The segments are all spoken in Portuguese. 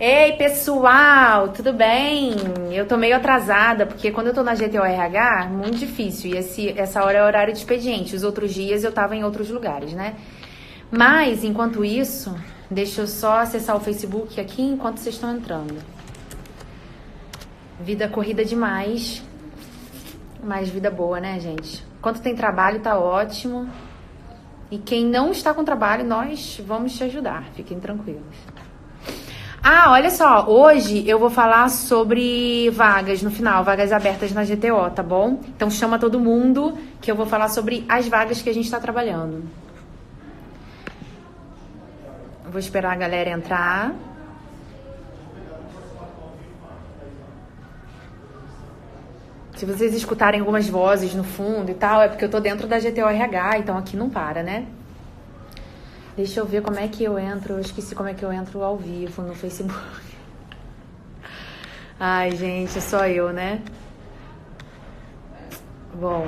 Ei, pessoal, tudo bem? Eu tô meio atrasada, porque quando eu tô na GTO-RH, muito difícil. E essa hora é horário de expediente. Os outros dias eu tava em outros lugares, né? Mas, enquanto isso, deixa eu só acessar o Facebook aqui enquanto vocês estão entrando. Vida corrida demais, mas vida boa, né, gente? Enquanto tem trabalho, tá ótimo. E quem não está com trabalho, nós vamos te ajudar. Fiquem tranquilos. Ah, olha só, hoje eu vou falar sobre vagas no final, vagas abertas na GTO, tá bom? Então chama todo mundo que eu vou falar sobre as vagas que a gente está trabalhando. Vou esperar a galera entrar. Se vocês escutarem algumas vozes no fundo e tal, é porque eu tô dentro da GTO-RH, então aqui não para, né? Deixa eu ver como é que eu entro. Eu esqueci como é que eu entro ao vivo no Facebook. Ai, gente, só eu, né? Bom.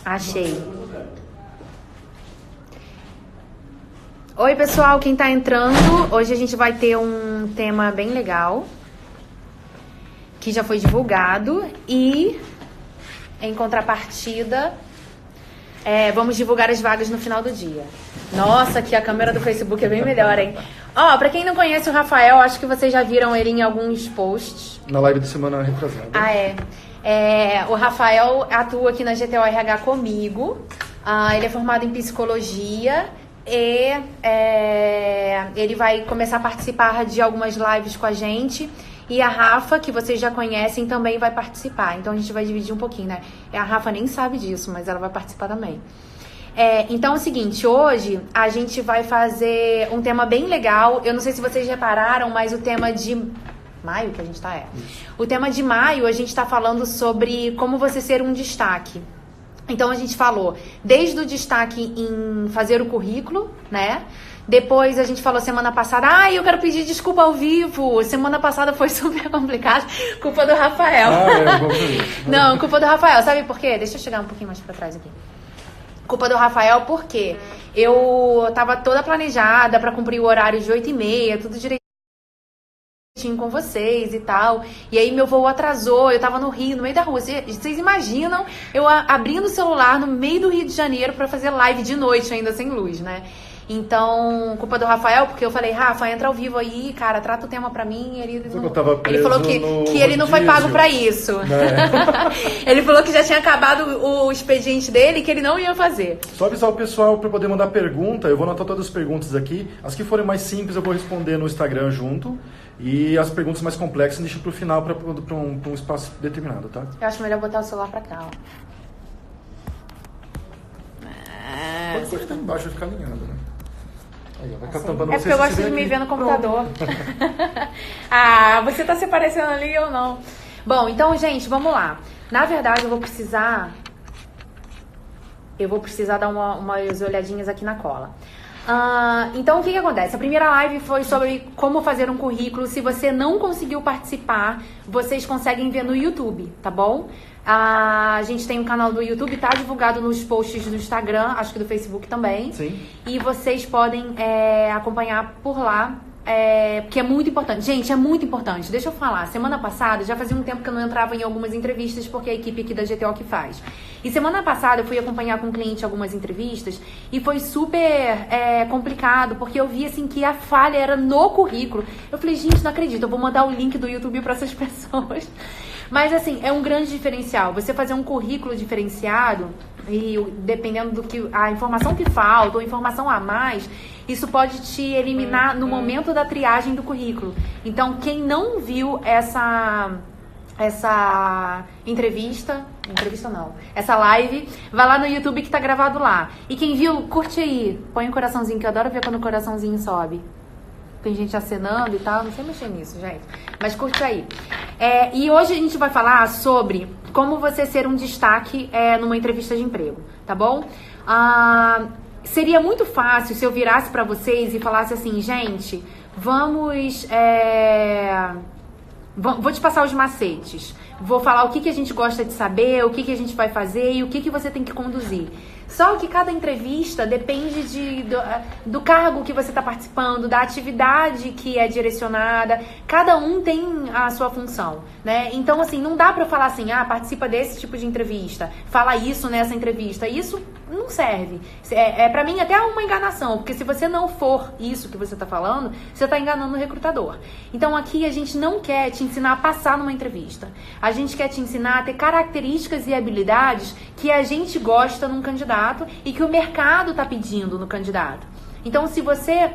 Achei. Oi, pessoal, quem tá entrando. Hoje a gente vai ter um tema bem legal, que já foi divulgado e... Em contrapartida, vamos divulgar as vagas no final do dia. Nossa, aqui a câmera do Facebook é bem melhor, hein? Ó, pra quem não conhece o Rafael, acho que vocês já viram ele em alguns posts. Na live da semana retrasada. O Rafael atua aqui na GTO-RH comigo. Ele é formado em psicologia e ele vai começar a participar de algumas lives com a gente. E a Rafa, que vocês já conhecem, também vai participar. Então a gente vai dividir um pouquinho, né? A Rafa nem sabe disso, mas ela vai participar também. Então é o seguinte, hoje a gente vai fazer um tema bem legal. Eu não sei se vocês repararam, mas o tema de maio, que a gente tá O tema de maio, a gente tá falando sobre como você ser um destaque. Então a gente falou desde o destaque em fazer o currículo, né? Depois a gente falou semana passada, eu quero pedir desculpa ao vivo. Semana passada foi super complicado. Culpa do Rafael. Não, culpa do Rafael. Sabe por quê? Deixa eu chegar um pouquinho mais pra trás aqui. Culpa do Rafael porque eu tava toda planejada pra cumprir o horário de 8h30, tudo direitinho com vocês e tal. E aí meu voo atrasou, eu tava no Rio, no meio da rua. Vocês imaginam eu abrindo o celular no meio do Rio de Janeiro pra fazer live de noite ainda sem luz, né? Então, culpa do Rafael, porque eu falei, Rafa, entra ao vivo aí, cara, trata o tema pra mim. Ele falou que ele não foi pago pra isso. Ele falou que já tinha acabado o expediente dele e que ele não ia fazer. Só avisar o pessoal pra poder mandar pergunta. Eu vou anotar todas as perguntas aqui. As que forem mais simples eu vou responder no Instagram junto. E as perguntas mais complexas deixa pro final pra um espaço determinado, tá? Eu acho melhor botar o celular pra cá, ó. Pode ficar embaixo, vai ficar alinhado, né? Aí, vai ficar assim. tampando porque eu gosto de me ver no computador. Você tá se parecendo ali ou não? Bom, então, gente, vamos lá. Na verdade, eu vou precisar dar umas olhadinhas aqui na cola. Então, o que acontece? A primeira live foi sobre como fazer um currículo. Se você não conseguiu participar, vocês conseguem ver no YouTube, tá bom? A gente tem um canal do YouTube, tá divulgado nos posts do Instagram, acho que do Facebook também. Sim. E vocês podem acompanhar por lá, porque é muito importante. Gente, é muito importante. Deixa eu falar, semana passada, já fazia um tempo que eu não entrava em algumas entrevistas, porque é a equipe aqui da GTO que faz. E semana passada eu fui acompanhar com o cliente algumas entrevistas e foi super complicado, porque eu vi assim que a falha era no currículo. Eu falei, gente, não acredito, eu vou mandar o link do YouTube para essas pessoas. Mas assim, é um grande diferencial. Você fazer um currículo diferenciado e dependendo do que a informação que falta ou informação a mais, isso pode te eliminar no momento da triagem do currículo. Então, quem não viu essa essa live, vai lá no YouTube que tá gravado lá. E quem viu, curte aí, põe um coraçãozinho, que eu adoro ver quando o coraçãozinho sobe. Tem gente acenando e tal, não sei mexer nisso, gente. Mas curte aí. E hoje a gente vai falar sobre como você ser um destaque numa entrevista de emprego, tá bom? Seria muito fácil se eu virasse pra vocês e falasse assim, gente, vou te passar os macetes. vou falar o que a gente gosta de saber, o que a gente vai fazer e o que você tem que conduzir. Só que cada entrevista depende do cargo que você está participando, da atividade que é direcionada. Cada um tem a sua função, né? Então, assim, não dá para eu falar assim, participa desse tipo de entrevista, fala isso nessa entrevista. Isso não serve. Para mim, até uma enganação, porque se você não for isso que você está falando, você está enganando o recrutador. Então, aqui a gente não quer te ensinar a passar numa entrevista. A gente quer te ensinar a ter características e habilidades que a gente gosta num candidato e que o mercado está pedindo no candidato. Então, se você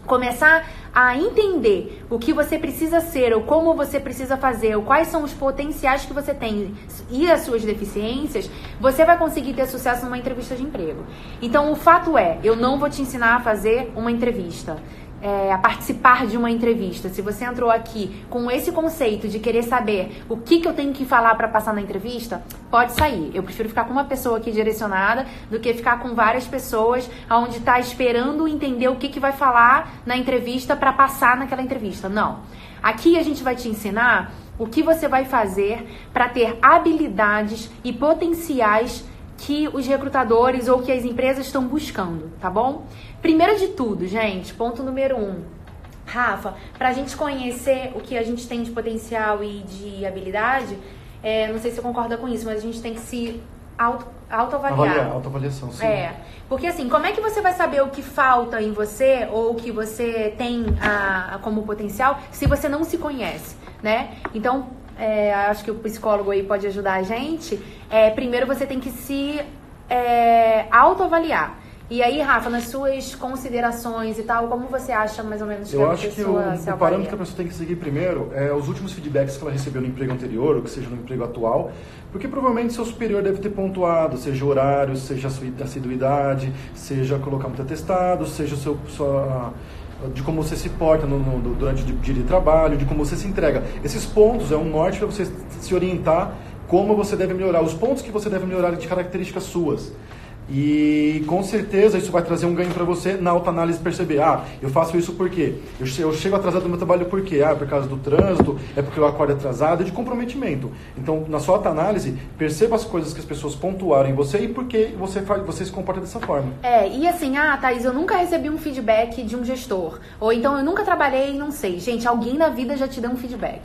começar a entender o que você precisa ser, ou como você precisa fazer, ou quais são os potenciais que você tem e as suas deficiências, você vai conseguir ter sucesso numa entrevista de emprego. Então, o fato é, eu não vou te ensinar a fazer uma entrevista, a participar de uma entrevista. Se você entrou aqui com esse conceito de querer saber o que eu tenho que falar para passar na entrevista, pode sair. Eu prefiro ficar com uma pessoa aqui direcionada do que ficar com várias pessoas onde está esperando entender o que vai falar na entrevista para passar naquela entrevista. Não. Aqui a gente vai te ensinar o que você vai fazer para ter habilidades e potenciais que os recrutadores ou que as empresas estão buscando, tá bom? Primeiro de tudo, gente, ponto número 1. Rafa, pra gente conhecer o que a gente tem de potencial e de habilidade, não sei se você concorda com isso, mas a gente tem que se autoavaliar. Autoavaliação, sim. Porque assim, como é que você vai saber o que falta em você ou o que você tem como potencial se você não se conhece, né? Então, acho que o psicólogo aí pode ajudar a gente. Primeiro você tem que se autoavaliar. E aí, Rafa, nas suas considerações e tal, como você acha mais ou menos que a pessoa se avalia? Eu acho que o parâmetro que a pessoa tem que seguir primeiro é os últimos feedbacks que ela recebeu no emprego anterior, ou que seja no emprego atual, porque provavelmente seu superior deve ter pontuado, seja o horário, seja a sua assiduidade, seja colocar muito atestado, seja de como você se porta durante o dia de trabalho, de como você se entrega. Esses pontos é um norte para você se orientar como você deve melhorar, os pontos que você deve melhorar de características suas. E com certeza isso vai trazer um ganho para você na autoanálise, perceber, eu faço isso por quê? Eu chego atrasado no meu trabalho por quê? Por causa do trânsito, é porque eu acordo atrasado, de comprometimento. Então, na sua autoanálise, perceba as coisas que as pessoas pontuaram em você e por que você se comporta dessa forma. E assim, Thaís, eu nunca recebi um feedback de um gestor, ou então eu nunca trabalhei e não sei. Gente, alguém na vida já te deu um feedback.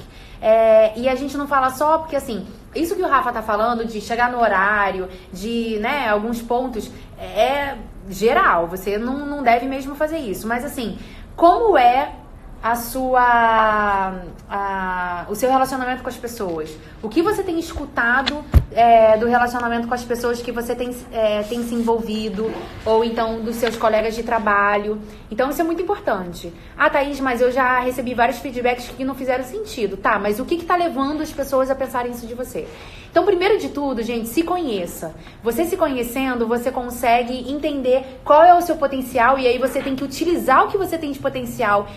E a gente não fala só porque, assim, isso que o Rafa tá falando de chegar no horário, de, né, alguns pontos, é geral, você não deve mesmo fazer isso. Mas, assim, como é o seu relacionamento com as pessoas? O que você tem escutado do relacionamento com as pessoas que você tem se envolvido, ou então dos seus colegas de trabalho? Então isso é muito importante. Thaís, mas eu já recebi vários feedbacks que não fizeram sentido. Tá, mas o que está levando as pessoas a pensarem isso de você? Então, primeiro de tudo, gente, se conheça. Você se conhecendo, você consegue entender qual é o seu potencial, e aí você tem que utilizar o que você tem de potencial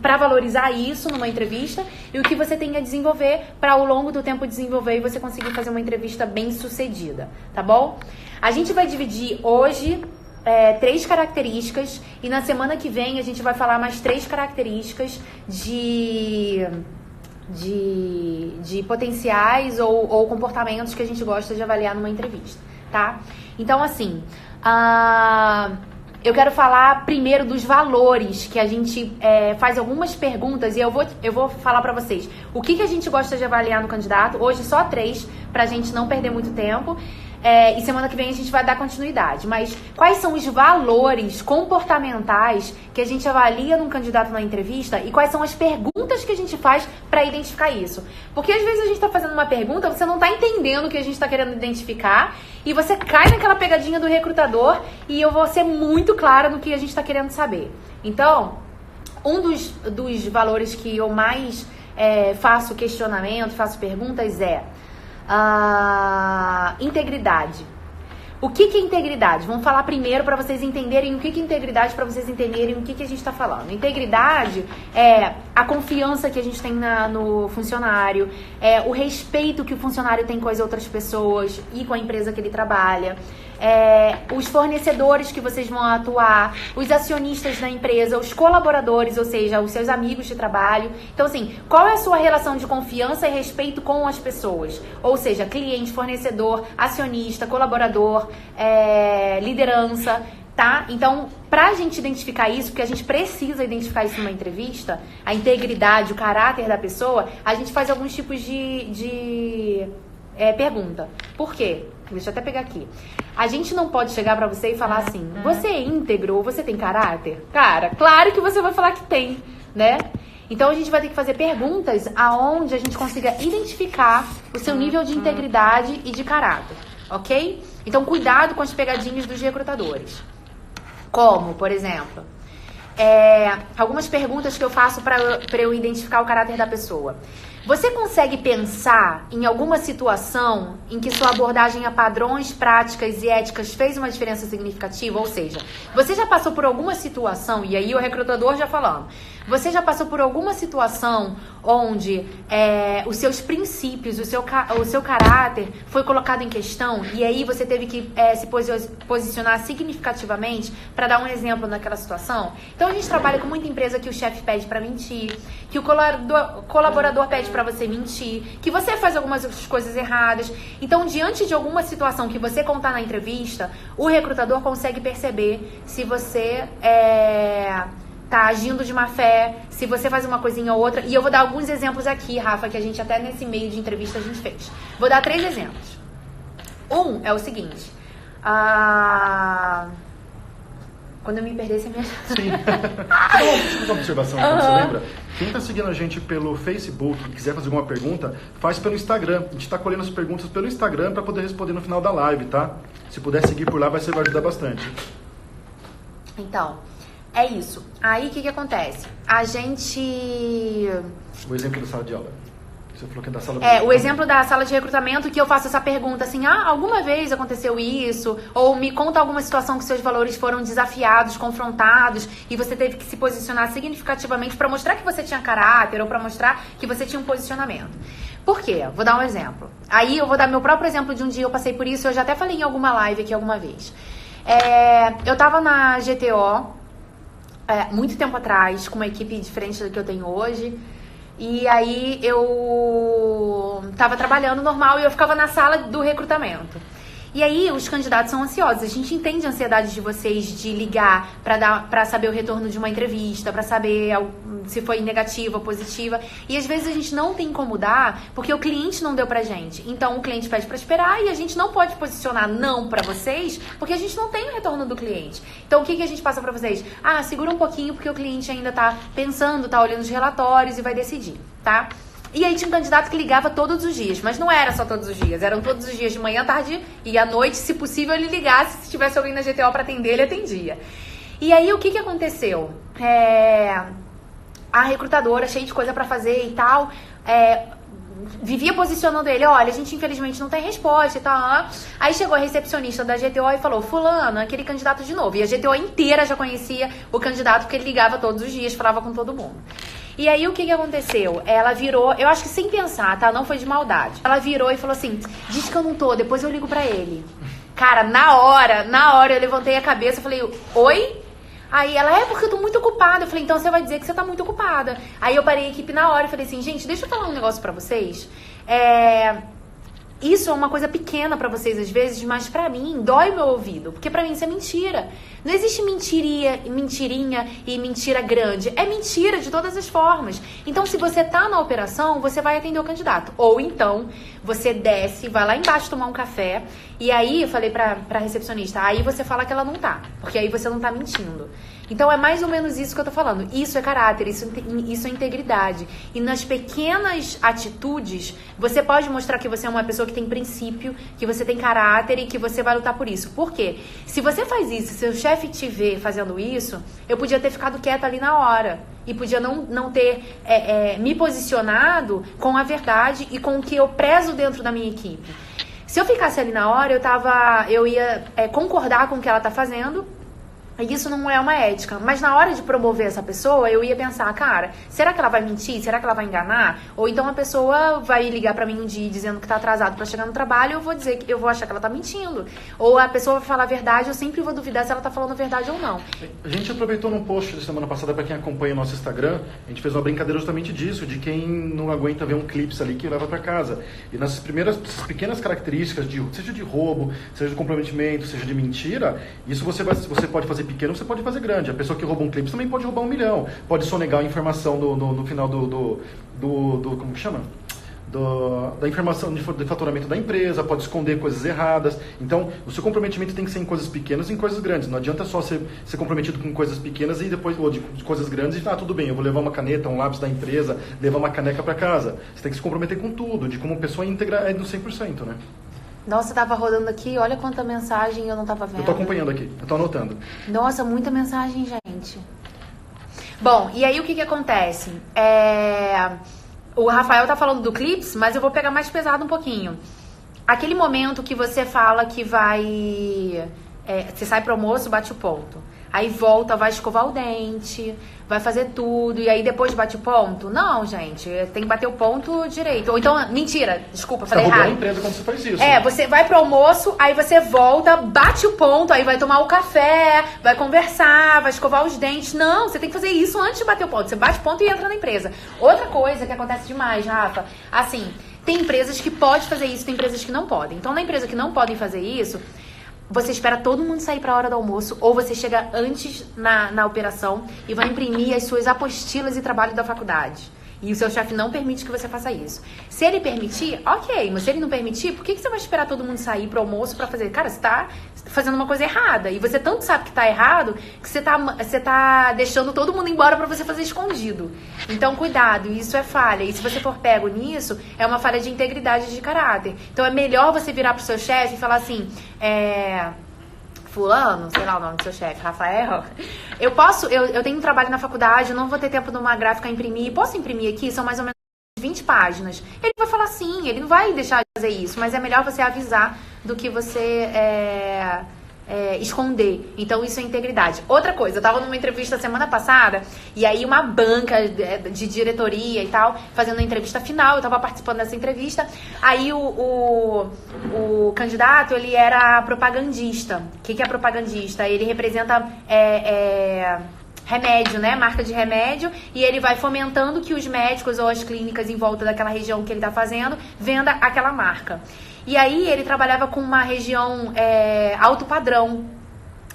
para valorizar isso numa entrevista, e o que você tem a desenvolver para ao longo do tempo desenvolver e você conseguir fazer uma entrevista bem sucedida, tá bom? A gente vai dividir hoje 3 características, e na semana que vem a gente vai falar mais 3 características de potenciais ou comportamentos que a gente gosta de avaliar numa entrevista, tá? Então, assim, eu quero falar primeiro dos valores, que a gente faz algumas perguntas, e eu vou falar pra vocês o que a gente gosta de avaliar no candidato. Hoje só 3, pra gente não perder muito tempo. E semana que vem a gente vai dar continuidade. Mas quais são os valores comportamentais que a gente avalia num candidato na entrevista, e quais são as perguntas que a gente faz para identificar isso? Porque às vezes a gente está fazendo uma pergunta, você não está entendendo o que a gente está querendo identificar, e você cai naquela pegadinha do recrutador, e eu vou ser muito clara no que a gente está querendo saber. Então, um dos valores que eu mais faço questionamento, faço perguntas integridade. O que é integridade? Vamos falar primeiro para vocês entenderem o que é integridade, para vocês entenderem o que a gente está falando. Integridade é a confiança que a gente tem no funcionário, é o respeito que o funcionário tem com as outras pessoas e com a empresa que ele trabalha, os fornecedores que vocês vão atuar, os acionistas da empresa, os colaboradores, ou seja, os seus amigos de trabalho. Então, assim, qual é a sua relação de confiança e respeito com as pessoas? Ou seja, cliente, fornecedor, acionista, colaborador, liderança, tá? Então, pra gente identificar isso, porque a gente precisa identificar isso numa entrevista, a integridade, o caráter da pessoa, a gente faz alguns tipos de pergunta. Por quê? Deixa eu até pegar aqui. A gente não pode chegar pra você e falar assim, você é íntegro ou você tem caráter? Cara, claro que você vai falar que tem, né? Então a gente vai ter que fazer perguntas aonde a gente consiga identificar o seu nível de integridade e de caráter, ok? Então cuidado com as pegadinhas dos recrutadores. Como, por exemplo, algumas perguntas que eu faço para eu identificar o caráter da pessoa. Você consegue pensar em alguma situação em que sua abordagem a padrões, práticas e éticas fez uma diferença significativa? Ou seja, você já passou por alguma situação, e aí o recrutador já falando, você já passou por alguma situação onde os seus princípios, o seu caráter foi colocado em questão e aí você teve que se posicionar significativamente para dar um exemplo naquela situação? Então a gente trabalha com muita empresa que o chefe pede para mentir, que o colaborador pede para você mentir, que você faz algumas coisas erradas. Então, diante de alguma situação que você contar na entrevista, o recrutador consegue perceber se você tá agindo de má fé, se você faz uma coisinha ou outra. E eu vou dar alguns exemplos aqui, Rafa, que a gente até nesse meio de entrevista a gente fez. Vou dar 3 exemplos. Um é o seguinte. Quando eu me perder, você me ajuda. Sim. Vamos uma observação aqui, você lembra? Quem está seguindo a gente pelo Facebook e quiser fazer alguma pergunta, faz pelo Instagram. A gente está colhendo as perguntas pelo Instagram para poder responder no final da live, tá? Se puder seguir por lá, vai ajudar bastante. Então, é isso. Aí, o que acontece? A gente... O exemplo da sala de aula. Você falou que é da sala de o exemplo da sala de recrutamento, que eu faço essa pergunta assim, alguma vez aconteceu isso? Ou me conta alguma situação que seus valores foram desafiados, confrontados, e você teve que se posicionar significativamente para mostrar que você tinha caráter, ou para mostrar que você tinha um posicionamento. Por quê? Vou dar um exemplo. Aí eu vou dar meu próprio exemplo de um dia eu passei por isso, eu já até falei em alguma live aqui alguma vez. Eu tava na GTO, muito tempo atrás, com uma equipe diferente da que eu tenho hoje. E aí eu tava trabalhando normal e eu ficava na sala do recrutamento. E aí os candidatos são ansiosos. A gente entende a ansiedade de vocês de ligar pra saber o retorno de uma entrevista, pra saber se foi negativa ou positiva. E às vezes a gente não tem como dar porque o cliente não deu pra gente. Então o cliente pede pra esperar e a gente não pode posicionar não pra vocês porque a gente não tem o retorno do cliente. Então o que a gente passa pra vocês? Segura um pouquinho porque o cliente ainda tá pensando, tá olhando os relatórios e vai decidir, tá? E aí tinha um candidato que ligava todos os dias, mas não era só todos os dias, eram todos os dias de manhã, tarde e à noite, se possível ele ligasse, se tivesse alguém na GTO para atender, ele atendia. E aí o que aconteceu? A recrutadora, cheia de coisa para fazer e tal, vivia posicionando ele, olha, a gente infelizmente não tem resposta e tal. Aí chegou a recepcionista da GTO e falou, fulano, aquele candidato de novo. E a GTO inteira já conhecia o candidato porque ele ligava todos os dias, falava com todo mundo. E aí o que aconteceu? Ela virou, eu acho que sem pensar, tá? Não foi de maldade. Ela virou e falou assim, diz que eu não tô, depois eu ligo pra ele. Cara, na hora eu levantei a cabeça e falei, oi? Aí ela, porque eu tô muito ocupada. Eu falei, então você vai dizer que você tá muito ocupada. Aí eu parei a equipe na hora e falei assim, gente, deixa eu falar um negócio pra vocês. Isso é uma coisa pequena pra vocês às vezes, mas pra mim dói meu ouvido, porque pra mim isso é mentira. Não existe mentirinha e mentira grande. É mentira de todas as formas. Então, se você tá na operação, você vai atender o candidato. Ou então, você desce, vai lá embaixo tomar um café. E aí, eu falei pra recepcionista, aí você fala que ela não tá. Porque aí você não tá mentindo. Então, é mais ou menos isso que eu tô falando. Isso é caráter, isso é integridade. E nas pequenas atitudes, você pode mostrar que você é uma pessoa que tem princípio, que você tem caráter e que você vai lutar por isso. Por quê? Se você faz isso, se seu chefe te vê fazendo isso, eu podia ter ficado quieta ali na hora. E podia não ter me posicionado com a verdade e com o que eu prezo dentro da minha equipe. Se eu ficasse ali na hora, eu ia concordar com o que ela tá fazendo. E isso não é uma ética. Mas na hora de promover essa pessoa, eu ia pensar, cara, será que ela vai mentir? Será que ela vai enganar? Ou então a pessoa vai ligar pra mim um dia dizendo que tá atrasado pra chegar no trabalho, eu vou achar que ela tá mentindo. Ou a pessoa vai falar a verdade, eu sempre vou duvidar se ela tá falando a verdade ou não. A gente aproveitou num post da semana passada, pra quem acompanha o nosso Instagram, a gente fez uma brincadeira justamente disso, de quem não aguenta ver um clipe ali que leva pra casa. E nas primeiras pequenas características, seja de roubo, seja de comprometimento, seja de mentira, isso você pode fazer pequeno, você pode fazer grande. A pessoa que rouba um clipe também pode roubar 1 milhão. Pode sonegar a informação no final como que chama? Da informação de faturamento da empresa, pode esconder coisas erradas. Então, o seu comprometimento tem que ser em coisas pequenas e em coisas grandes. Não adianta só ser comprometido com coisas pequenas e depois, ou de coisas grandes, e tudo bem, eu vou levar uma caneta, um lápis da empresa, levar uma caneca para casa. Você tem que se comprometer com tudo, de como pessoa íntegra no 100%, né? Nossa, tava rodando aqui, olha quanta mensagem eu não tava vendo. Eu tô acompanhando aqui, eu tô anotando. Nossa, muita mensagem, gente. Bom, e aí o que acontece? O Rafael tá falando do Clips, mas eu vou pegar mais pesado um pouquinho. Aquele momento que você fala que vai... você sai pro almoço, bate o ponto. Aí volta, vai escovar o dente, vai fazer tudo, e aí depois bate o ponto? Não, gente, tem que bater o ponto direito. Ou então, mentira, desculpa, falei errado. Você roubou a empresa quando você faz isso. Você vai pro almoço, aí você volta, bate o ponto, aí vai tomar o café, vai conversar, vai escovar os dentes. Não, você tem que fazer isso antes de bater o ponto. Você bate o ponto e entra na empresa. Outra coisa que acontece demais, Rafa, assim, tem empresas que podem fazer isso, tem empresas que não podem. Então, na empresa que não podem fazer isso, você espera todo mundo sair para a hora do almoço, ou você chega antes na operação e vai imprimir as suas apostilas e trabalho da faculdade. E o seu chefe não permite que você faça isso. Se ele permitir, ok. Mas se ele não permitir, por que você vai esperar todo mundo sair pro almoço pra fazer? Cara, você tá fazendo uma coisa errada. E você tanto sabe que tá errado, que você tá deixando todo mundo embora pra você fazer escondido. Então, cuidado. Isso é falha. E se você for pego nisso, é uma falha de integridade de caráter. Então, é melhor você virar pro seu chefe e falar assim... Fulano, sei lá o nome do seu chefe, Rafael, eu tenho um trabalho na faculdade, eu não vou ter tempo de uma gráfica imprimir, posso imprimir aqui? São mais ou menos 20 páginas. Ele vai falar sim, ele não vai deixar de fazer isso, mas é melhor você avisar do que você esconder. Então isso é integridade. Outra coisa, eu tava numa entrevista semana passada, e aí uma banca de diretoria e tal, fazendo a entrevista final, eu tava participando dessa entrevista, aí o candidato, ele era propagandista. O que é propagandista? Ele representa remédio, né? Marca de remédio, e ele vai fomentando que os médicos ou as clínicas em volta daquela região que ele tá fazendo venda aquela marca. E aí ele trabalhava com uma região alto padrão.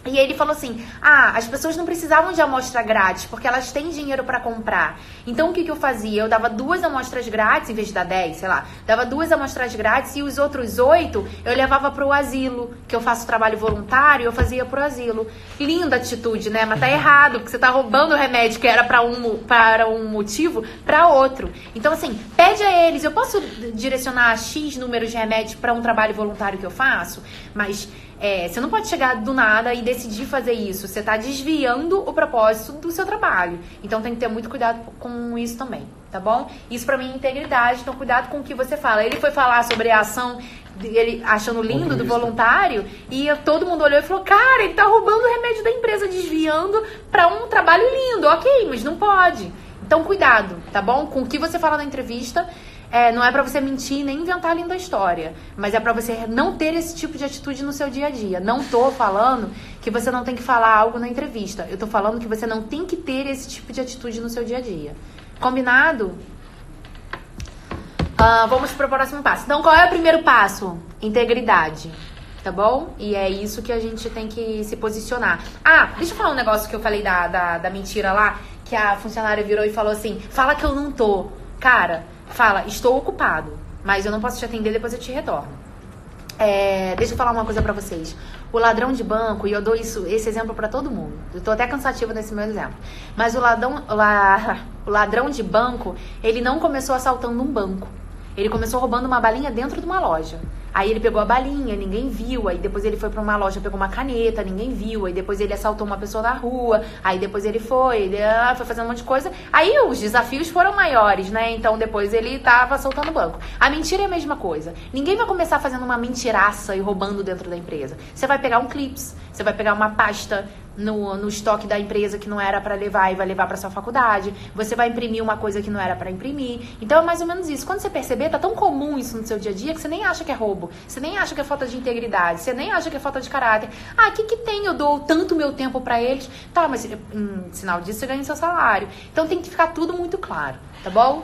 E ele falou assim, as pessoas não precisavam de amostra grátis, porque elas têm dinheiro para comprar. Então, o que eu fazia? Eu dava 2 amostras grátis, em vez de dar 10, sei lá. Dava 2 amostras grátis e os outros 8 eu levava pro asilo, que eu faço trabalho voluntário, eu fazia pro asilo. Linda atitude, né? Mas tá errado, porque você tá roubando o remédio que era para um motivo, para outro. Então, assim, pede a eles, eu posso direcionar X números de remédios para um trabalho voluntário que eu faço? Mas... você não pode chegar do nada e decidir fazer isso. Você está desviando o propósito do seu trabalho. Então tem que ter muito cuidado com isso também, tá bom? Isso pra mim é integridade, então cuidado com o que você fala. Ele foi falar sobre a ação, ele achando lindo do voluntário, e todo mundo olhou e falou, cara, ele tá roubando o remédio da empresa, desviando pra um trabalho lindo. Ok, mas não pode. Então cuidado, tá bom? Com o que você fala na entrevista. Não é pra você mentir nem inventar a linda história, mas é pra você não ter esse tipo de atitude no seu dia a dia. Não tô falando que você não tem que falar algo na entrevista. Eu tô falando que você não tem que ter esse tipo de atitude no seu dia a dia. Combinado? Vamos pro próximo passo. Então, qual é o primeiro passo? Integridade. Tá bom? E é isso que a gente tem que se posicionar. Deixa eu falar um negócio que eu falei da mentira lá, que a funcionária virou e falou assim, fala que eu não tô. Cara... Fala, estou ocupado, mas eu não posso te atender, depois eu te retorno. Deixa eu falar uma coisa pra vocês. O ladrão de banco, e eu dou esse exemplo pra todo mundo. Eu tô até cansativa nesse meu exemplo. Mas o ladrão de banco, ele não começou assaltando um banco. Ele começou roubando uma balinha dentro de uma loja. Aí ele pegou a balinha, ninguém viu. Aí depois ele foi pra uma loja, pegou uma caneta, ninguém viu. Aí depois ele assaltou uma pessoa na rua. Aí depois ele foi fazendo um monte de coisa. Aí os desafios foram maiores, né? Então depois ele tava assaltando o banco. A mentira é a mesma coisa. Ninguém vai começar fazendo uma mentiraça e roubando dentro da empresa. Você vai pegar um clips, você vai pegar uma pasta no estoque da empresa que não era para levar e vai levar para sua faculdade. Você vai imprimir uma coisa que não era para imprimir. Então é mais ou menos isso. Quando você perceber, tá tão comum isso no seu dia a dia que você nem acha que é roubo. Você nem acha que é falta de integridade. Você nem acha que é falta de caráter. Ah, o que tem? Eu dou tanto meu tempo para eles. Tá, mas em sinal disso você ganha seu salário. Então tem que ficar tudo muito claro, tá bom?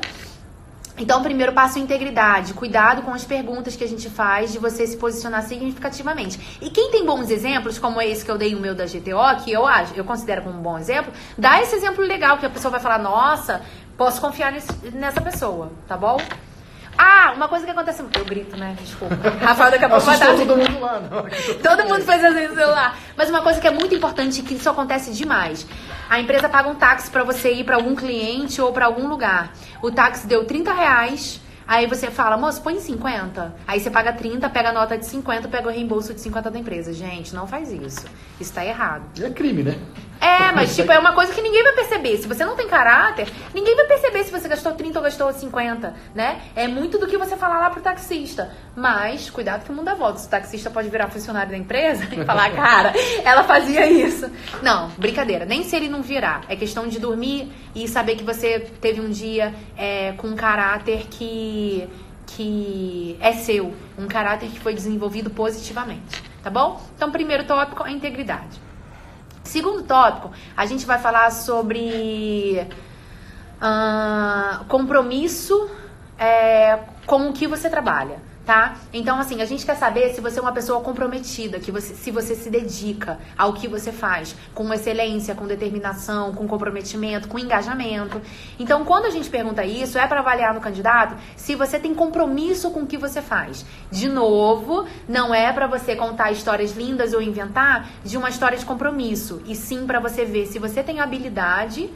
Então, o primeiro passo é integridade. Cuidado com as perguntas que a gente faz de você se posicionar significativamente. E quem tem bons exemplos, como esse que eu dei o meu da GTO, que eu considero como um bom exemplo, dá esse exemplo legal que a pessoa vai falar, nossa, posso confiar nessa pessoa, tá bom? Ah, uma coisa que acontece... Eu grito, né? Desculpa. Rafael daqui a pouco vai dar... todo mundo lá. Não. Todo mundo faz assim no celular. Mas uma coisa que é muito importante, que isso acontece demais. A empresa paga um táxi pra você ir pra algum cliente ou pra algum lugar. O táxi deu R$30, aí você fala, moço, põe 50. Aí você paga 30, pega a nota de 50, pega o reembolso de 50 da empresa. Gente, não faz isso. Isso tá errado. E é crime, né? É, mas tipo, é uma coisa que ninguém vai perceber. Se você não tem caráter, ninguém vai perceber se você gastou 30 ou gastou 50, né? É muito do que você falar lá pro taxista. Mas, cuidado que o mundo dá volta. O taxista pode virar funcionário da empresa e falar, cara, ela fazia isso. Não, brincadeira. Nem se ele não virar. É questão de dormir e saber que você teve um dia com um caráter que é seu. Um caráter que foi desenvolvido positivamente. Tá bom? Então, primeiro tópico, a integridade. Segundo tópico, a gente vai falar sobre compromisso com o que você trabalha, tá? Então, assim, a gente quer saber se você é uma pessoa comprometida, se você se dedica ao que você faz, com excelência, com determinação, com comprometimento, com engajamento. Então, quando a gente pergunta isso, é para avaliar no candidato se você tem compromisso com o que você faz. De novo, não é para você contar histórias lindas ou inventar de uma história de compromisso, e sim para você ver se você tem habilidade,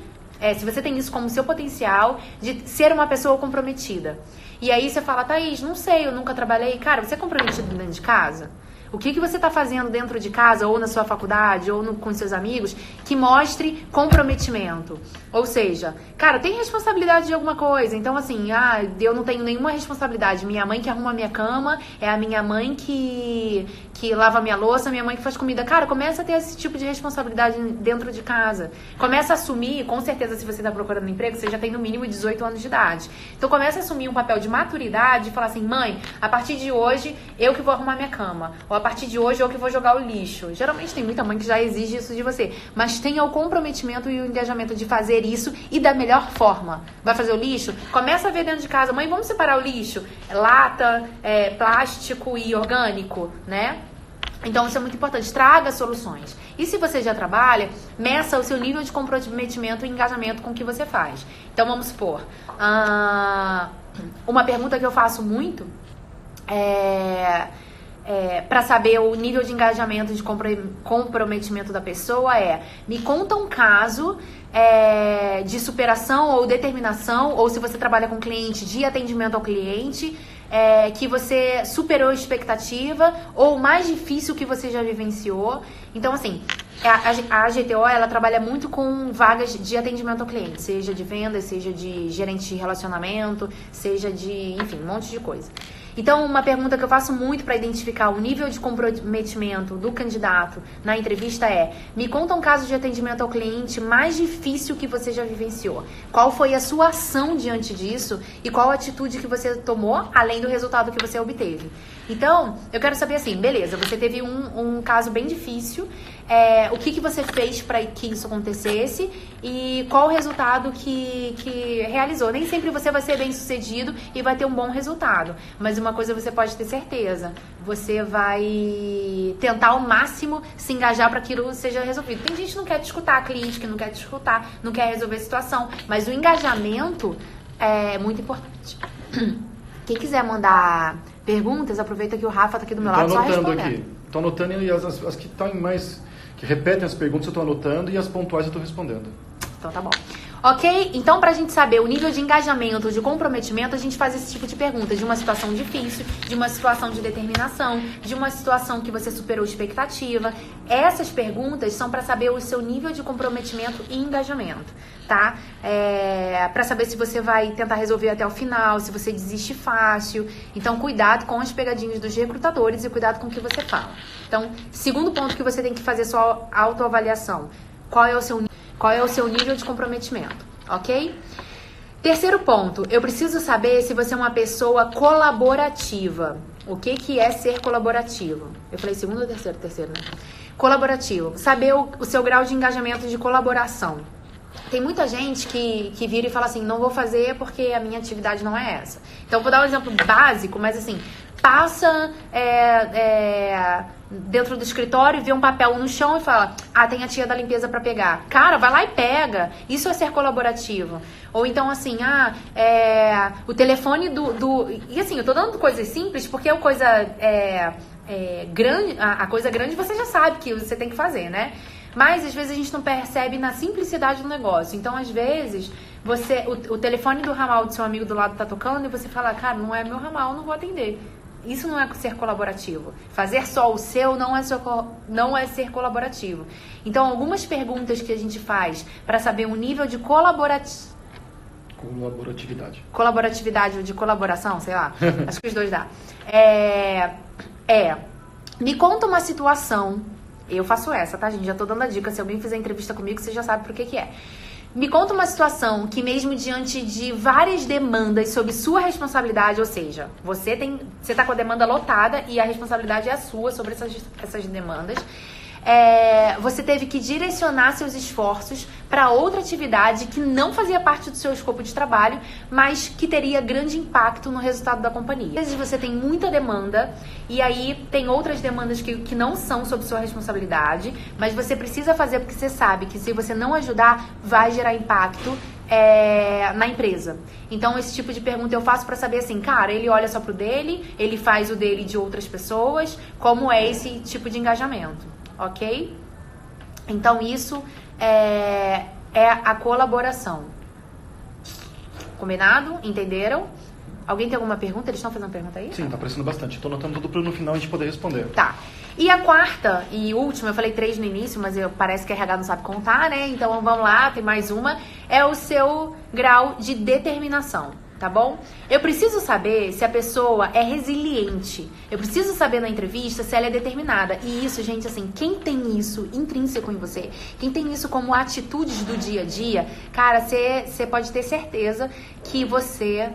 se você tem isso como seu potencial de ser uma pessoa comprometida. E aí você fala, Thaís, não sei, eu nunca trabalhei. Cara, você é comprometido dentro de casa? O que você está fazendo dentro de casa, ou na sua faculdade, ou com seus amigos, que mostre comprometimento? Ou seja, cara, tem responsabilidade de alguma coisa. Então, assim, eu não tenho nenhuma responsabilidade. Minha mãe que arruma a minha cama, é a minha mãe que lava a minha louça, minha mãe que faz comida. Cara, começa a ter esse tipo de responsabilidade dentro de casa. Começa a assumir, com certeza, se você está procurando emprego, você já tem no mínimo 18 anos de idade. Então, começa a assumir um papel de maturidade e falar assim, mãe, a partir de hoje, eu que vou arrumar minha cama. Ou a partir de hoje, eu que vou jogar o lixo. Geralmente tem muita mãe que já exige isso de você. Mas tenha o comprometimento e o engajamento de fazer isso e da melhor forma. Vai fazer o lixo? Começa a ver dentro de casa. Mãe, vamos separar o lixo? Lata, plástico e orgânico, né? Então, isso é muito importante. Traga soluções. E se você já trabalha, meça o seu nível de comprometimento e engajamento com o que você faz. Então, vamos supor. Uma pergunta que eu faço muito para saber o nível de engajamento, de comprometimento da pessoa me conta um caso de superação ou determinação, ou se você trabalha com cliente, de atendimento ao cliente, que você superou a expectativa, ou o mais difícil que você já vivenciou. Então, assim, a GTO, ela trabalha muito com vagas de atendimento ao cliente, seja de vendas, seja de gerente de relacionamento, seja de, enfim, um monte de coisa. Então, uma pergunta que eu faço muito para identificar o nível de comprometimento do candidato na entrevista me conta um caso de atendimento ao cliente mais difícil que você já vivenciou. Qual foi a sua ação diante disso e qual a atitude que você tomou, além do resultado que você obteve. Então, eu quero saber assim, beleza, você teve um caso bem difícil, o que você fez para que isso acontecesse e qual o resultado que realizou. Nem sempre você vai ser bem sucedido e vai ter um bom resultado, mas uma coisa você pode ter certeza, você vai tentar ao máximo se engajar para que aquilo seja resolvido. Tem gente que não quer te escutar, cliente que não quer te escutar, não quer resolver a situação, mas o engajamento é muito importante. Quem quiser mandar perguntas, aproveita que o Rafa tá aqui do meu lado, só respondendo. Aqui. Tô anotando e as que estão mais, que repetem as perguntas eu tô anotando e as pontuais eu tô respondendo. Então tá bom. Ok? Então, pra gente saber o nível de engajamento, de comprometimento, a gente faz esse tipo de pergunta. De uma situação difícil, de uma situação de determinação, de uma situação que você superou expectativa. Essas perguntas são pra saber o seu nível de comprometimento e engajamento, tá? Pra saber se você vai tentar resolver até o final, se você desiste fácil. Então, cuidado com as pegadinhas dos recrutadores e cuidado com o que você fala. Então, segundo ponto que você tem que fazer sua autoavaliação. Qual é o seu nível de comprometimento, ok? Terceiro ponto, eu preciso saber se você é uma pessoa colaborativa. O que é ser colaborativo? Eu falei segundo ou terceiro? Terceiro, né? Colaborativo. Saber o seu grau de engajamento de colaboração. Tem muita gente que vira e fala assim, não vou fazer porque a minha atividade não é essa. Então, vou dar um exemplo básico, mas assim, passa dentro do escritório e vê um papel no chão e fala, tem a tia da limpeza pra pegar. Cara, vai lá e pega. Isso é ser colaborativo. Ou então assim, o telefone E assim, eu tô dando coisas simples porque a coisa grande, a coisa grande você já sabe que você tem que fazer, né? Mas às vezes a gente não percebe na simplicidade do negócio. Então, às vezes, o telefone do ramal do seu amigo do lado tá tocando e você fala, cara, não é meu ramal, não vou atender. Isso não é ser colaborativo. Fazer só o seu não é ser colaborativo. Então, algumas perguntas que a gente faz para saber o nível de colaboratividade ou de colaboração, sei lá. Acho que os dois dá. Me conta uma situação. Eu faço essa, tá, gente? Já tô dando a dica. Se alguém fizer entrevista comigo, você já sabe por que é. Me conta uma situação que mesmo diante de várias demandas sob sua responsabilidade, ou seja, você tá com a demanda lotada e a responsabilidade é sua sobre essas demandas, você teve que direcionar seus esforços para outra atividade que não fazia parte do seu escopo de trabalho, mas que teria grande impacto no resultado da companhia. Às vezes você tem muita demanda e aí tem outras demandas que não são sob sua responsabilidade, mas você precisa fazer porque você sabe que se você não ajudar, vai gerar impacto na empresa. Então, esse tipo de pergunta eu faço para saber assim, cara, ele olha só pro dele, ele faz o dele de outras pessoas, como é esse tipo de engajamento. Ok? Então, isso é a colaboração. Combinado? Entenderam? Alguém tem alguma pergunta? Eles estão fazendo pergunta aí? Sim, tá aparecendo bastante. Estou anotando tudo para no final a gente poder responder. Tá. E a quarta e última, eu falei 3 no início, mas parece que a RH não sabe contar, né? Então, vamos lá, tem mais uma. É o seu grau de determinação. Tá bom? Eu preciso saber se a pessoa é resiliente. Eu preciso saber na entrevista se ela é determinada. E isso, gente, assim, quem tem isso intrínseco em você, quem tem isso como atitudes do dia a dia, cara, você pode ter certeza que você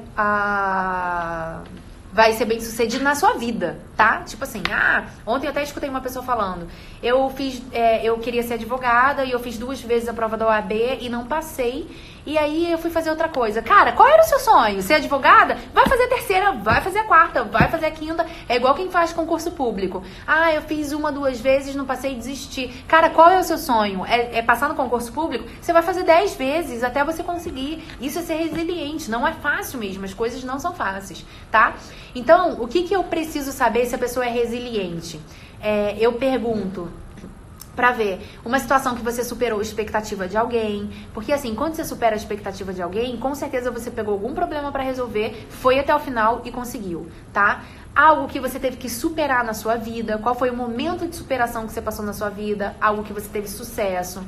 vai ser bem sucedido na sua vida, tá? Tipo assim, ontem eu até escutei uma pessoa falando, eu queria ser advogada e eu fiz 2 vezes a prova da OAB e não passei. E aí eu fui fazer outra coisa. Cara, qual era o seu sonho? Ser advogada? Vai fazer a 3ª, vai fazer a 4ª, vai fazer a 5ª. É igual quem faz concurso público. Eu fiz 1, 2 vezes, não passei e desisti. Cara, qual é o seu sonho? É passar no concurso público? Você vai fazer 10 vezes até você conseguir. Isso é ser resiliente. Não é fácil mesmo. As coisas não são fáceis, tá? Então, o que eu preciso saber se a pessoa é resiliente? Eu pergunto pra ver uma situação que você superou a expectativa de alguém, porque assim, quando você supera a expectativa de alguém, com certeza você pegou algum problema pra resolver, foi até o final e conseguiu, tá? Algo que você teve que superar na sua vida, qual foi o momento de superação que você passou na sua vida, algo que você teve sucesso.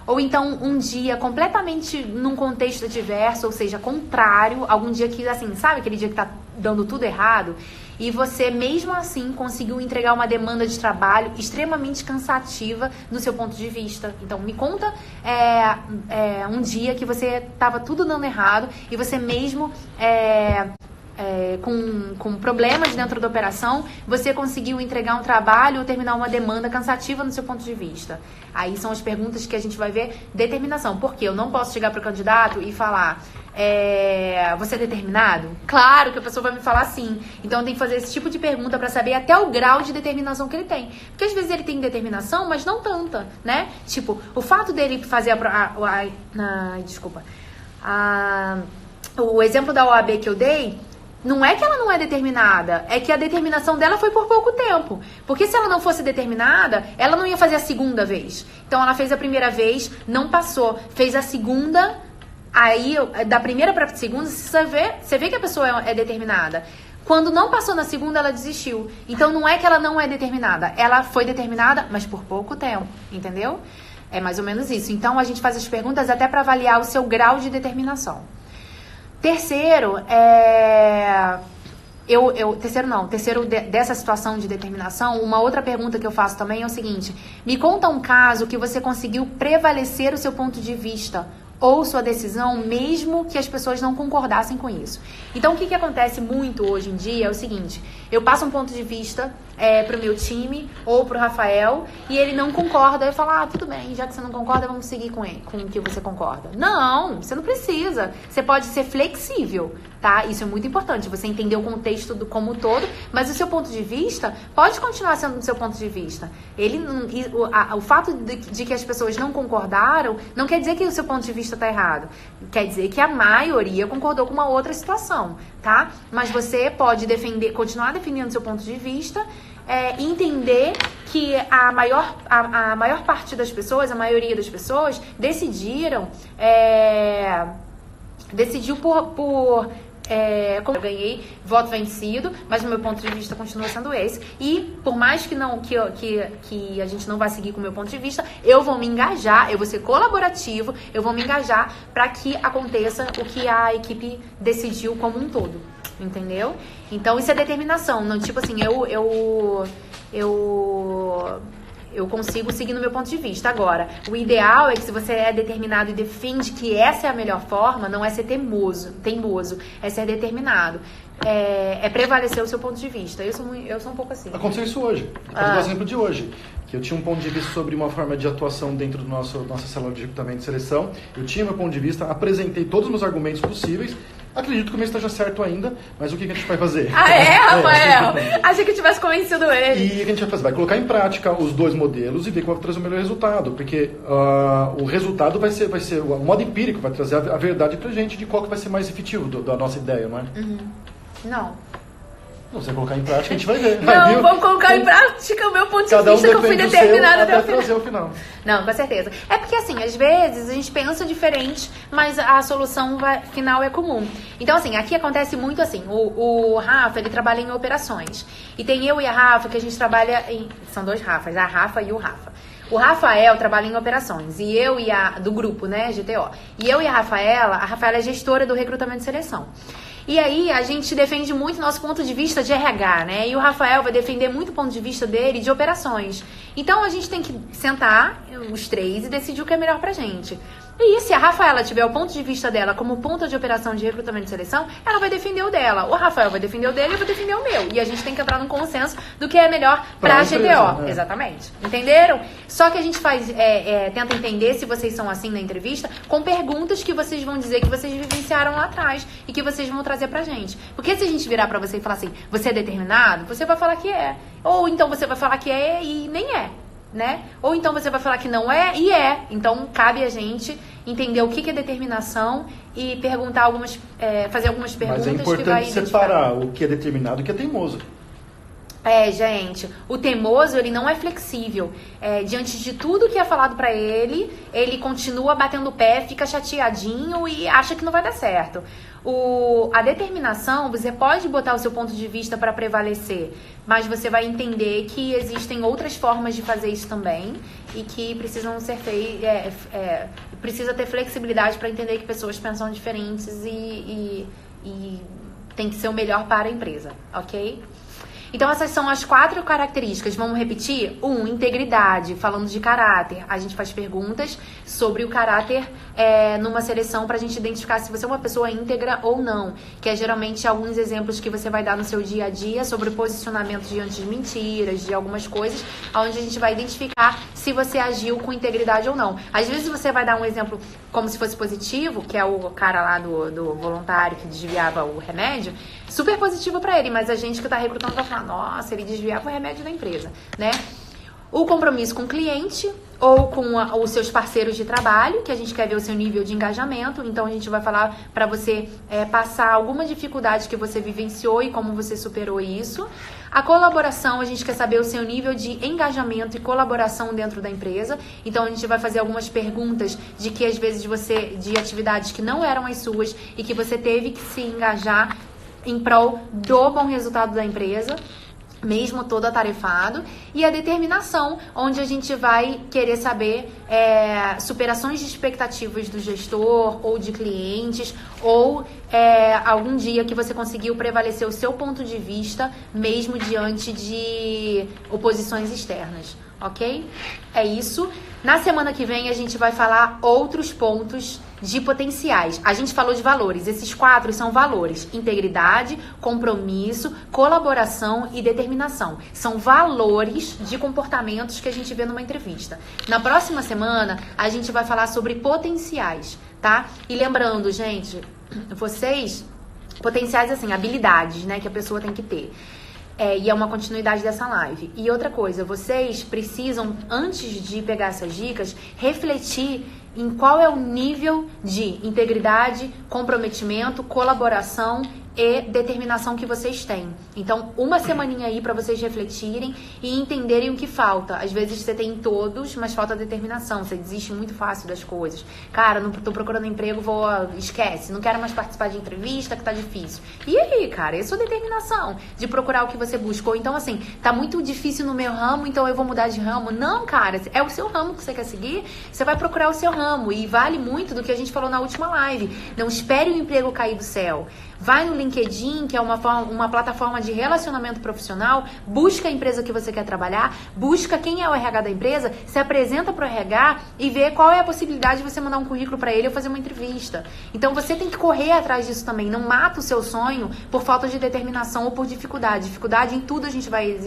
Ou então um dia completamente num contexto adverso, ou seja, contrário, algum dia que, assim, sabe aquele dia que tá dando tudo errado? E você, mesmo assim, conseguiu entregar uma demanda de trabalho extremamente cansativa do seu ponto de vista. Então, me conta um dia que você tava tudo dando errado e você mesmo... com problemas dentro da operação, você conseguiu entregar um trabalho ou terminar uma demanda cansativa no seu ponto de vista. Aí são as perguntas que a gente vai ver determinação. Porque eu não posso chegar para o candidato e falar, você é determinado? Claro que a pessoa vai me falar sim. Então eu tenho que fazer esse tipo de pergunta para saber até o grau de determinação que ele tem. Porque às vezes ele tem determinação, mas não tanta, né? Tipo, o fato dele fazer o exemplo da OAB que eu dei, Não é que ela não é determinada, é que a determinação dela foi por pouco tempo. Porque se ela não fosse determinada, ela não ia fazer a segunda vez. Então ela fez a primeira vez, não passou. Fez a segunda, aí da primeira para a segunda, você vê que a pessoa é determinada. Quando não passou na segunda, ela desistiu. Então não é que ela não é determinada, ela foi determinada, mas por pouco tempo, entendeu? É mais ou menos isso. Então a gente faz as perguntas até para avaliar o seu grau de determinação. Terceiro, dessa situação de determinação, uma outra pergunta que eu faço também é o seguinte: me conta um caso que você conseguiu prevalecer o seu ponto de vista ou sua decisão, mesmo que as pessoas não concordassem com isso. Então, o que acontece muito hoje em dia é o seguinte: eu passo um ponto de vista pro meu time ou pro Rafael e ele não concorda. Eu falo, tudo bem, já que você não concorda, vamos seguir com o que você concorda. Não, você não precisa. Você pode ser flexível, tá? Isso é muito importante, você entender o contexto como todo, mas o seu ponto de vista pode continuar sendo o seu ponto de vista. O fato de que as pessoas não concordaram não quer dizer que o seu ponto de vista está errado. Quer dizer que a maioria concordou com uma outra situação, tá? Mas você pode continuar defendendo seu ponto de vista, entender que a maior parte das pessoas, a maioria das pessoas, decidiu como eu ganhei voto vencido, mas o meu ponto de vista continua sendo esse. E por mais que a gente não vai seguir com o meu ponto de vista, eu vou me engajar, eu vou ser colaborativo, eu vou me engajar para que aconteça o que a equipe decidiu como um todo. Entendeu? Então isso é determinação. Não, tipo assim, eu consigo seguir no meu ponto de vista. Agora, o ideal é que se você é determinado e defende que essa é a melhor forma, não é ser teimoso, é ser determinado. É prevalecer o seu ponto de vista. Eu sou um pouco assim. Aconteceu isso hoje. Eu vou dar o exemplo de hoje. Que eu tinha um ponto de vista sobre uma forma de atuação dentro do nossa célula de recrutamento e seleção. Eu tinha meu ponto de vista, apresentei todos os meus argumentos possíveis. Acredito que o meu esteja certo ainda, mas o que a gente vai fazer? Rafael? Achei que eu tivesse convencido ele. E o que a gente vai fazer? Vai colocar em prática os dois modelos e ver qual vai trazer o melhor resultado. Porque o resultado vai ser o modo empírico, vai trazer a verdade pra gente de qual que vai ser mais efetivo da nossa ideia, não é? Uhum. Não, você vai colocar em prática, a gente vai ver. Não, vamos colocar em prática o meu ponto de vista que eu fui determinada até o final. Não, com certeza. É porque assim, às vezes a gente pensa diferente, mas a solução final é comum. Então assim, aqui acontece muito assim, o Rafa, ele trabalha em operações. E tem eu e a Rafa, que a gente trabalha são dois Rafas, a Rafa e o Rafa. O Rafael trabalha em operações, e eu e do grupo, né, GTO. E eu e a Rafaela é gestora do recrutamento e seleção. E aí a gente defende muito nosso ponto de vista de RH, né? E o Rafael vai defender muito o ponto de vista dele de operações. Então a gente tem que sentar os três e decidir o que é melhor pra gente. E se a Rafaela tiver o ponto de vista dela como ponta de operação de recrutamento e seleção, ela vai defender o dela. O Rafael vai defender o dele e eu vou defender o meu. E a gente tem que entrar num consenso do que é melhor pra GTO. É. Exatamente. Entenderam? Só que a gente tenta entender se vocês são assim na entrevista com perguntas que vocês vão dizer que vocês vivenciaram lá atrás e que vocês vão trazer pra gente. Porque se a gente virar pra você e falar assim, você é determinado, você vai falar que é. Ou então você vai falar que é e nem é. Né? Ou então você vai falar que não é e é. Então cabe a gente entender o que é determinação e perguntar fazer algumas perguntas. Mas é importante separar o que é determinado e o que é teimoso. Gente, o teimoso, ele não é flexível. Diante de tudo que é falado pra ele, ele continua batendo o pé, fica chateadinho e acha que não vai dar certo. A determinação, você pode botar o seu ponto de vista para prevalecer, mas você vai entender que existem outras formas de fazer isso também e que precisam ser precisa ter flexibilidade para entender que pessoas pensam diferentes e tem que ser o melhor para a empresa, ok? Então, essas são as 4 características. Vamos repetir? 1, integridade. Falando de caráter, a gente faz perguntas sobre o caráter numa seleção pra gente identificar se você é uma pessoa íntegra ou não. Que é geralmente alguns exemplos que você vai dar no seu dia a dia sobre posicionamento diante de mentiras, de algumas coisas, onde a gente vai identificar se você agiu com integridade ou não. Às vezes você vai dar um exemplo como se fosse positivo, que é o cara lá do voluntário que desviava o remédio, super positivo pra ele, mas a gente que tá recrutando vai falar, nossa, ele desviava o remédio da empresa, né? o compromisso com o cliente ou com os seus parceiros de trabalho, que a gente quer ver o seu nível de engajamento. Então, a gente vai falar para você passar alguma dificuldade que você vivenciou e como você superou isso. A colaboração, a gente quer saber o seu nível de engajamento e colaboração dentro da empresa. Então, a gente vai fazer algumas perguntas de que, às vezes, de atividades que não eram as suas e que você teve que se engajar em prol do bom resultado da empresa, mesmo todo atarefado. E a determinação, onde a gente vai querer saber superações de expectativas do gestor ou de clientes, ou algum dia que você conseguiu prevalecer o seu ponto de vista, mesmo diante de oposições externas, ok? É isso. Na semana que vem a gente vai falar outros pontos de potenciais. A gente falou de valores. Esses 4 são valores: integridade, compromisso, colaboração e determinação. São valores de comportamentos que a gente vê numa entrevista. Na próxima semana a gente vai falar sobre potenciais, tá? E lembrando, gente, vocês, potenciais assim, habilidades, né, que a pessoa tem que ter. E é uma continuidade dessa live. E outra coisa, vocês precisam, antes de pegar essas dicas, refletir em qual é o nível de integridade, comprometimento, colaboração e determinação que vocês têm. Então, uma semaninha aí para vocês refletirem e entenderem o que falta. Às vezes você tem todos, mas falta determinação. Você desiste muito fácil das coisas. Cara, não tô procurando emprego, esquece. Não quero mais participar de entrevista, que tá difícil. E aí, cara, é sua determinação de procurar o que você buscou. Então, assim, tá muito difícil no meu ramo, então eu vou mudar de ramo. Não, cara, é o seu ramo que você quer seguir, você vai procurar o seu ramo. E vale muito do que a gente falou na última live. Não espere o emprego cair do céu. Vai no LinkedIn, que é uma plataforma de relacionamento profissional, busca a empresa que você quer trabalhar, busca quem é o RH da empresa, se apresenta para o RH e vê qual é a possibilidade de você mandar um currículo para ele ou fazer uma entrevista. Então, você tem que correr atrás disso também. Não mata o seu sonho por falta de determinação ou por dificuldade. Dificuldade em tudo a gente vai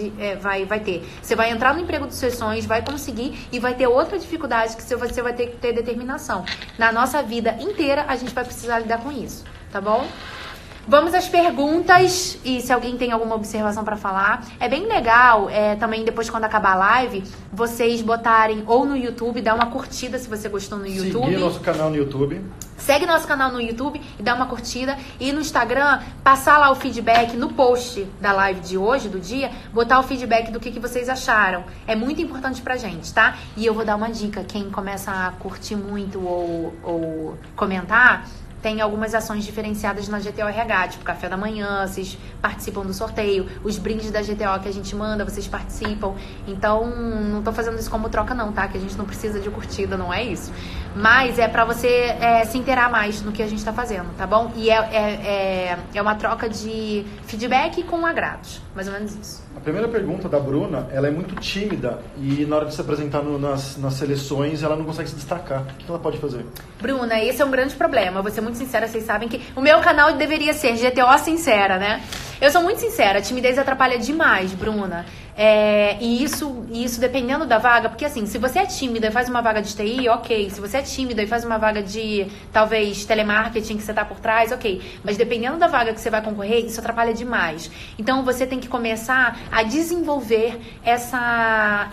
ter. Você vai entrar no emprego dos seus sonhos, vai conseguir e vai ter outra dificuldade que você vai ter que ter determinação. Na nossa vida inteira, a gente vai precisar lidar com isso, tá bom? Vamos às perguntas e se alguém tem alguma observação para falar. É bem legal também depois quando acabar a live, vocês botarem ou no YouTube, dar uma curtida se você gostou no YouTube. Seguir nosso canal no YouTube. Segue nosso canal no YouTube e dá uma curtida. E no Instagram, passar lá o feedback no post da live de hoje, do dia, botar o feedback do que vocês acharam. É muito importante pra gente, tá? E eu vou dar uma dica, quem começa a curtir muito ou comentar, tem algumas ações diferenciadas na GTO RH, tipo café da manhã, vocês participam do sorteio, os brindes da GTO que a gente manda, vocês participam. Então, não tô fazendo isso como troca não, tá? Que a gente não precisa de curtida, não é isso. Mas é pra você se inteirar mais no que a gente tá fazendo, tá bom? E é uma troca de feedback com agrados, mais ou menos isso. A primeira pergunta da Bruna, ela é muito tímida e na hora de se apresentar nas seleções, ela não consegue se destacar. O que ela pode fazer? Bruna, esse é um grande problema. Vou ser muito sincera, vocês sabem que o meu canal deveria ser GTO Sincera, né? Eu sou muito sincera, a timidez atrapalha demais, Bruna. E isso dependendo da vaga, porque assim, se você é tímida e faz uma vaga de TI, ok. Se você é tímida e faz uma vaga de, talvez, telemarketing que você tá por trás, ok. Mas dependendo da vaga que você vai concorrer, isso atrapalha demais. Então, você tem que começar a desenvolver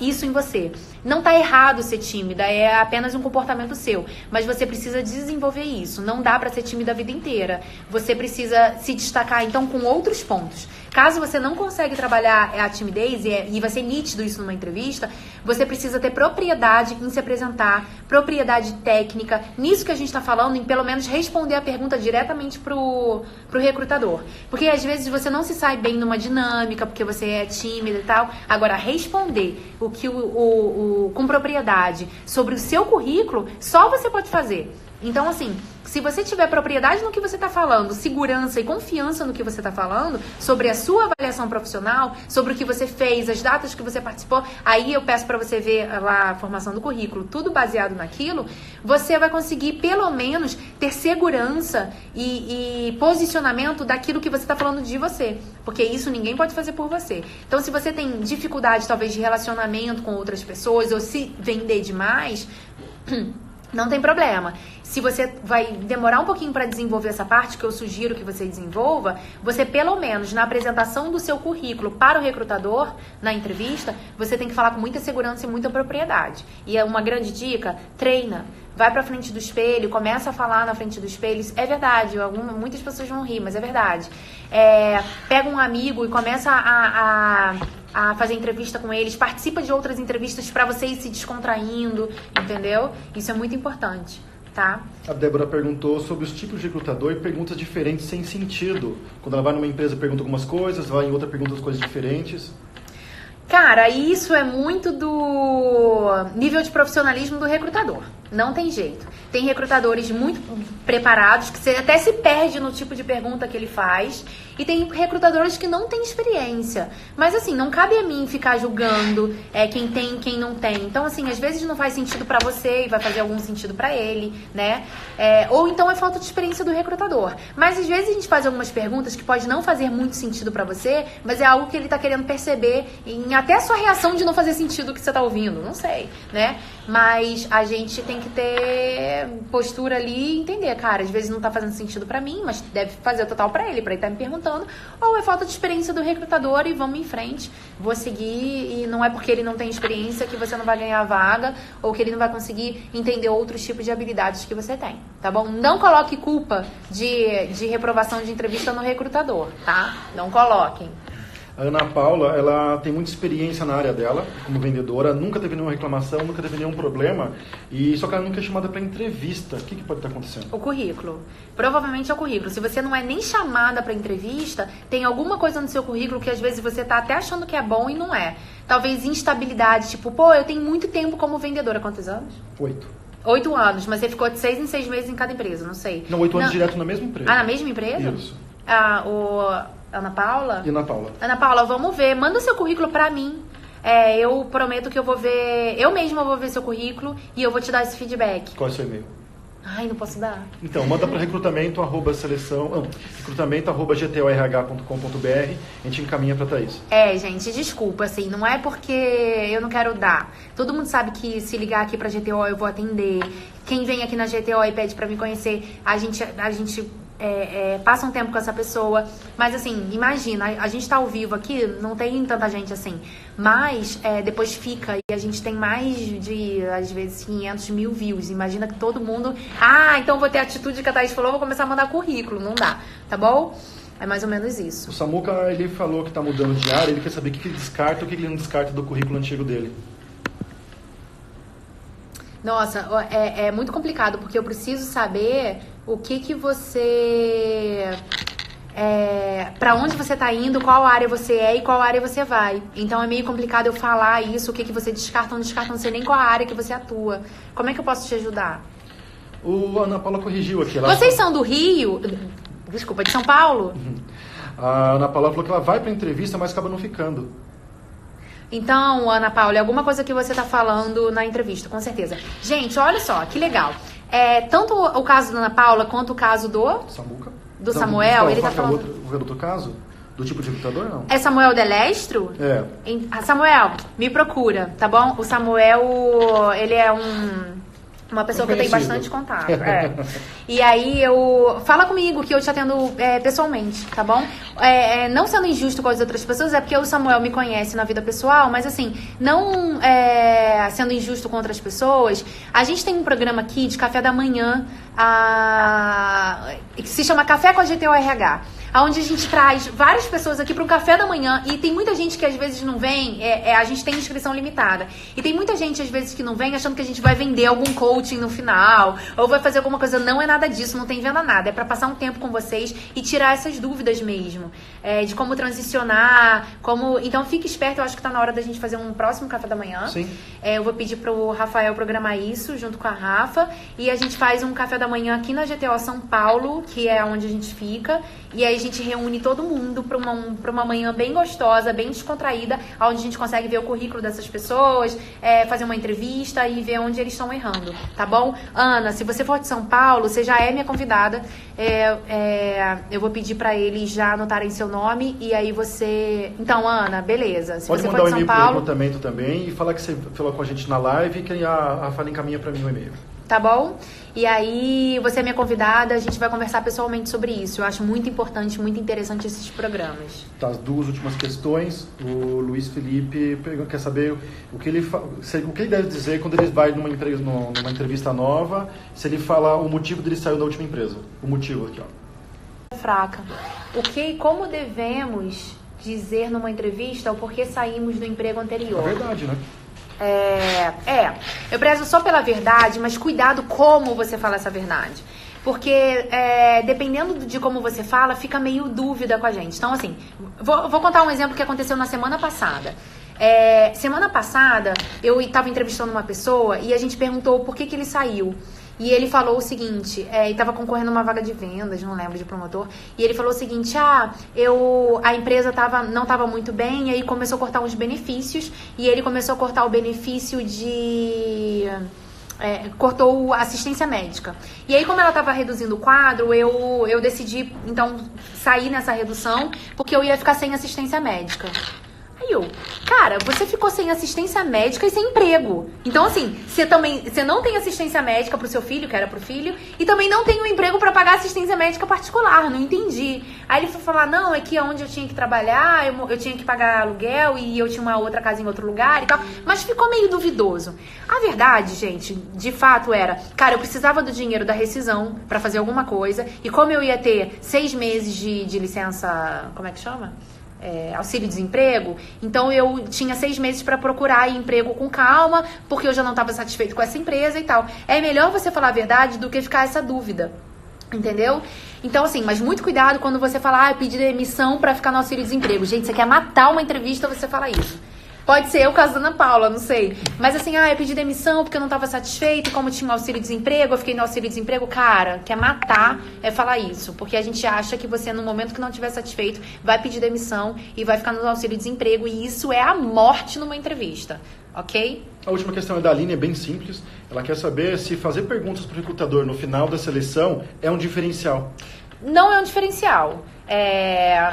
isso em você. Não tá errado ser tímida, é apenas um comportamento seu. Mas você precisa desenvolver isso. Não dá pra ser tímida a vida inteira. Você precisa se destacar, então, com outros pontos. Caso você não consegue trabalhar a timidez, e vai ser nítido isso numa entrevista, você precisa ter propriedade em se apresentar, propriedade técnica, nisso que a gente está falando, em pelo menos responder a pergunta diretamente pro recrutador. Porque às vezes você não se sai bem numa dinâmica, porque você é tímida e tal. Agora, responder com propriedade sobre o seu currículo, só você pode fazer. Então, assim, se você tiver propriedade no que você está falando, segurança e confiança no que você está falando, sobre a sua avaliação profissional, sobre o que você fez, as datas que você participou, aí eu peço para você ver lá a formação do currículo, tudo baseado naquilo, você vai conseguir, pelo menos, ter segurança e posicionamento daquilo que você está falando de você. Porque isso ninguém pode fazer por você. Então, se você tem dificuldade, talvez, de relacionamento com outras pessoas, ou se vender demais, não tem problema. se você vai demorar um pouquinho para desenvolver essa parte, que eu sugiro que você desenvolva, você pelo menos na apresentação do seu currículo para o recrutador, na entrevista, você tem que falar com muita segurança e muita propriedade. E é uma grande dica, treina. Vai pra frente do espelho, começa a falar na frente do espelho. É verdade, muitas pessoas vão rir, mas é verdade. Pega um amigo e começa a fazer entrevista com eles. Participa de outras entrevistas pra você ir se descontraindo, entendeu? Isso é muito importante, tá? A Débora perguntou sobre os tipos de recrutador e perguntas diferentes sem sentido. Quando ela vai numa empresa, pergunta algumas coisas, vai em outra, pergunta coisas diferentes. Cara, isso é muito do nível de profissionalismo do recrutador. Não tem jeito. Tem recrutadores muito preparados, que você até se perde no tipo de pergunta que ele faz. E tem recrutadores que não têm experiência. Mas assim, não cabe a mim ficar julgando quem tem e quem não tem. Então assim, às vezes não faz sentido pra você e vai fazer algum sentido pra ele, né? Ou então é falta de experiência do recrutador. Mas às vezes a gente faz algumas perguntas que pode não fazer muito sentido pra você, mas é algo que ele tá querendo perceber em até a sua reação de não fazer sentido o que você tá ouvindo. Não sei, né? Mas a gente tem que ter postura ali e entender, cara, às vezes não tá fazendo sentido pra mim, mas deve fazer o total pra ele tá me perguntando, ou é falta de experiência do recrutador e vamos em frente, vou seguir, e não é porque ele não tem experiência que você não vai ganhar a vaga, ou que ele não vai conseguir entender outros tipos de habilidades que você tem, tá bom? Não coloque culpa de reprovação de entrevista no recrutador, tá? Não coloquem. A Ana Paula, ela tem muita experiência na área dela, como vendedora, nunca teve nenhuma reclamação, nunca teve nenhum problema, e só que ela nunca é chamada para entrevista. O que pode estar acontecendo? O currículo. Provavelmente é o currículo. Se você não é nem chamada para entrevista, tem alguma coisa no seu currículo que às vezes você tá até achando que é bom e não é. Talvez instabilidade, tipo, eu tenho muito tempo como vendedora. Quantos anos? 8 anos, mas você ficou de 6 em 6 meses em cada empresa, não sei. Não, 8 anos direto na mesma empresa. Ah, na mesma empresa? Isso. Ana Paula? E Ana Paula? Ana Paula, vamos ver. Manda o seu currículo pra mim. Eu prometo que eu vou ver... Eu mesma vou ver seu currículo e eu vou te dar esse feedback. Qual é o seu e-mail? Ai, não posso dar. Então, manda para recrutamento@gtorh.com.br. A gente encaminha para Thaís. Gente, desculpa, assim, não é porque eu não quero dar. Todo mundo sabe que se ligar aqui pra GTO eu vou atender. Quem vem aqui na GTO e pede pra me conhecer, a gente passa um tempo com essa pessoa, mas assim, imagina, a gente tá ao vivo aqui, não tem tanta gente assim, mas depois fica e a gente tem mais de, às vezes, 500 mil views. Imagina que todo mundo, então vou ter a atitude que a Thaís falou, vou começar a mandar currículo. Não dá, tá bom? É mais ou menos isso. O Samuca, ele falou que tá mudando de área, ele quer saber o que ele descarta, o que ele não descarta do currículo antigo dele. Nossa, é muito complicado, porque eu preciso saber o que você... pra onde você tá indo, qual área você é e qual área você vai. Então é meio complicado eu falar isso, o que você descarta, não sei nem qual a área que você atua. Como é que eu posso te ajudar? O Ana Paula corrigiu aqui. Vocês são do Rio? Desculpa, de São Paulo? A Ana Paula falou que ela vai pra entrevista, mas acaba não ficando. Então, Ana Paula, é alguma coisa que você tá falando na entrevista, com certeza. Gente, olha só, que legal. Tanto o caso da Ana Paula quanto o caso do... Samuca. Do Samuel, ele tá falando... O outro caso? Do tipo de recrutador, não? É Samuel Delestro? Samuel, me procura, tá bom? O Samuel, ele é uma pessoa que eu tenho bastante contato. E aí fala comigo que eu te atendo pessoalmente, tá bom? Não sendo injusto com as outras pessoas, é porque o Samuel me conhece na vida pessoal, mas assim, não sendo injusto com outras pessoas, a gente tem um programa aqui de café da manhã que se chama Café com a GTO RH. Onde a gente traz várias pessoas aqui para um café da manhã, e tem muita gente que às vezes não vem, a gente tem inscrição limitada, e tem muita gente às vezes que não vem achando que a gente vai vender algum coaching no final, ou vai fazer alguma coisa. Não é nada disso, não tem venda nada, é para passar um tempo com vocês e tirar essas dúvidas mesmo, de como transicionar, então fique esperto. Eu acho que tá na hora da gente fazer um próximo café da manhã. Sim. Eu vou pedir pro Rafael programar isso junto com a Rafa, e a gente faz um café da manhã aqui na GTO São Paulo, que é onde a gente fica, e aí a gente reúne todo mundo para uma manhã bem gostosa, bem descontraída, onde a gente consegue ver o currículo dessas pessoas, fazer uma entrevista e ver onde eles estão errando, tá bom? Ana, se você for de São Paulo, você já é minha convidada, eu vou pedir para eles já anotarem seu nome, e aí você... Então, Ana, beleza. Se pode você mandar for de um São e-mail Paulo... pro recrutamento também e falar que você falou com a gente na live, que a Rafaela encaminha para mim o e-mail. tá bom? E aí, você é minha convidada, a gente vai conversar pessoalmente sobre isso. Eu acho muito importante, muito interessante esses programas. Tá, as duas últimas questões. O Luiz Felipe quer saber o que ele deve dizer quando ele vai numa entrevista nova, se ele falar o motivo dele sair da última empresa. O motivo aqui, ó. Fraca. Como devemos dizer numa entrevista o porquê saímos do emprego anterior? É verdade, né? Eu prezo só pela verdade, mas cuidado como você fala essa verdade. Porque dependendo de como você fala, fica meio dúvida com a gente. Então, assim, vou contar um exemplo que aconteceu na semana passada. Semana passada, eu estava entrevistando uma pessoa e a gente perguntou por que ele saiu. E ele falou o seguinte, ele estava concorrendo a uma vaga de vendas, não lembro, de promotor. E ele falou o seguinte, a empresa não estava muito bem, e aí começou a cortar uns benefícios. E ele começou a cortar o benefício cortou a assistência médica. E aí, como ela estava reduzindo o quadro, eu decidi, então, sair nessa redução, porque eu ia ficar sem assistência médica. Cara, você ficou sem assistência médica e sem emprego. Então, assim, você não tem assistência médica pro seu filho, que era pro filho, e também não tem um emprego pra pagar assistência médica particular, não entendi. Aí ele foi falar, não, é que onde eu tinha que trabalhar, eu tinha que pagar aluguel e eu tinha uma outra casa em outro lugar e tal. Mas ficou meio duvidoso. A verdade, gente, de fato era, cara, eu precisava do dinheiro da rescisão pra fazer alguma coisa, e como eu ia ter 6 meses de licença, como é que chama? Auxílio-desemprego, então eu tinha 6 meses para procurar emprego com calma, porque eu já não estava satisfeito com essa empresa e tal. É melhor você falar a verdade do que ficar essa dúvida, entendeu? Então, assim, mas muito cuidado quando você falar, eu pedi demissão para ficar no auxílio-desemprego. Gente, você quer matar uma entrevista, você fala isso. Pode ser o caso da Ana Paula, não sei. Mas assim, eu pedi demissão porque eu não estava satisfeito, como tinha um auxílio-desemprego, eu fiquei no auxílio-desemprego. Cara, quer matar é falar isso. Porque a gente acha que você, no momento que não estiver satisfeito, vai pedir demissão e vai ficar no auxílio-desemprego. E isso é a morte numa entrevista, ok? A última questão é da Aline, é bem simples. Ela quer saber se fazer perguntas para o recrutador no final da seleção é um diferencial. Não é um diferencial.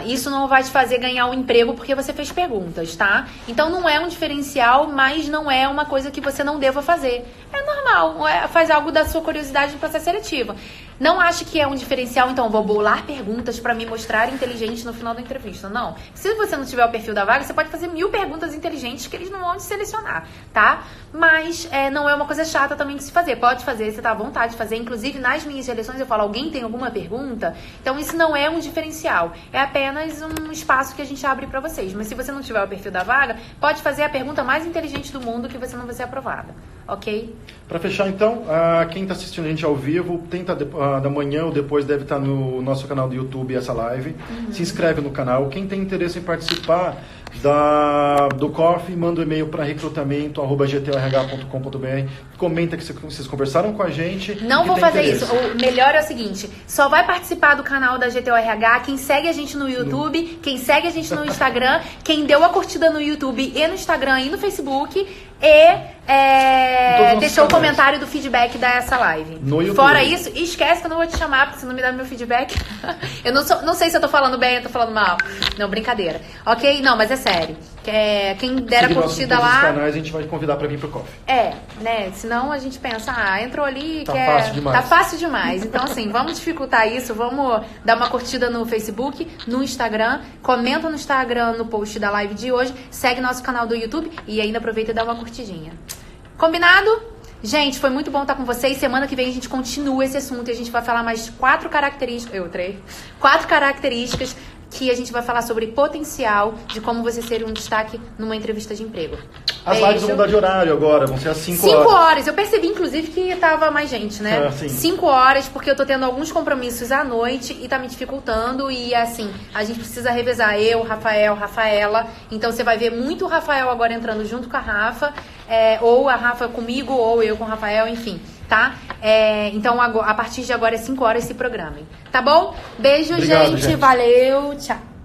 Isso não vai te fazer ganhar um emprego porque você fez perguntas, tá? Então não é um diferencial, mas não é uma coisa que você não deva fazer. É normal, faz algo da sua curiosidade no processo seletivo. Não ache que é um diferencial, então vou bolar perguntas para me mostrar inteligente no final da entrevista. Não. Se você não tiver o perfil da vaga, você pode fazer 1000 perguntas inteligentes que eles não vão te selecionar, tá? Mas não é uma coisa chata também de se fazer. Pode fazer, você tá à vontade de fazer. Inclusive, nas minhas seleções eu falo, alguém tem alguma pergunta? Então isso não é um diferencial. É apenas um espaço que a gente abre para vocês. Mas se você não tiver o perfil da vaga, pode fazer a pergunta mais inteligente do mundo que você não vai ser aprovada. Ok? Para fechar, então, quem está assistindo a gente ao vivo, tenta da manhã ou depois deve estar no nosso canal do YouTube essa live. Se inscreve no canal. Quem tem interesse em participar do Coffee, manda um e-mail para recrutamento@gtorh.com.br. Comenta que vocês conversaram com a gente. Não vou fazer isso. O melhor é o seguinte, só vai participar do canal da GTORH quem segue a gente no YouTube, quem segue a gente no Instagram, quem deu a curtida no YouTube e no Instagram e no Facebook e deixou o comentário do feedback dessa live. Fora isso, esquece que eu não vou te chamar, porque você não me dá meu feedback. Eu não sei se eu tô falando bem ou tô falando mal. Não, brincadeira. Ok? Não, mas é sério. Quem der a curtida lá... canais, a gente vai convidar pra vir pro Coffee. Né? Senão a gente pensa, entrou ali... Fácil demais. Tá fácil demais. Então, assim, vamos dificultar isso. Vamos dar uma curtida no Facebook, no Instagram. Comenta no Instagram, no post da live de hoje. Segue nosso canal do YouTube e ainda aproveita e dá uma curtidinha. Combinado? Gente, foi muito bom estar com vocês. Semana que vem a gente continua esse assunto e a gente vai falar mais 4 características... 4 características que a gente vai falar sobre potencial de como você ser um destaque numa entrevista de emprego. As lives vão mudar de horário agora, vão ser às 5 horas. 5 horas. Eu percebi, inclusive, que tava mais gente, né? 5 horas, porque eu tô tendo alguns compromissos à noite e tá me dificultando. E, assim, a gente precisa revezar. Eu, Rafael, Rafaela. Então, você vai ver muito o Rafael agora entrando junto com a Rafa. Ou a Rafa comigo, ou eu com o Rafael, enfim. Tá? Então, a partir de agora é 5 horas, se programem. Tá bom? Beijo, Obrigado, gente. Valeu. Tchau.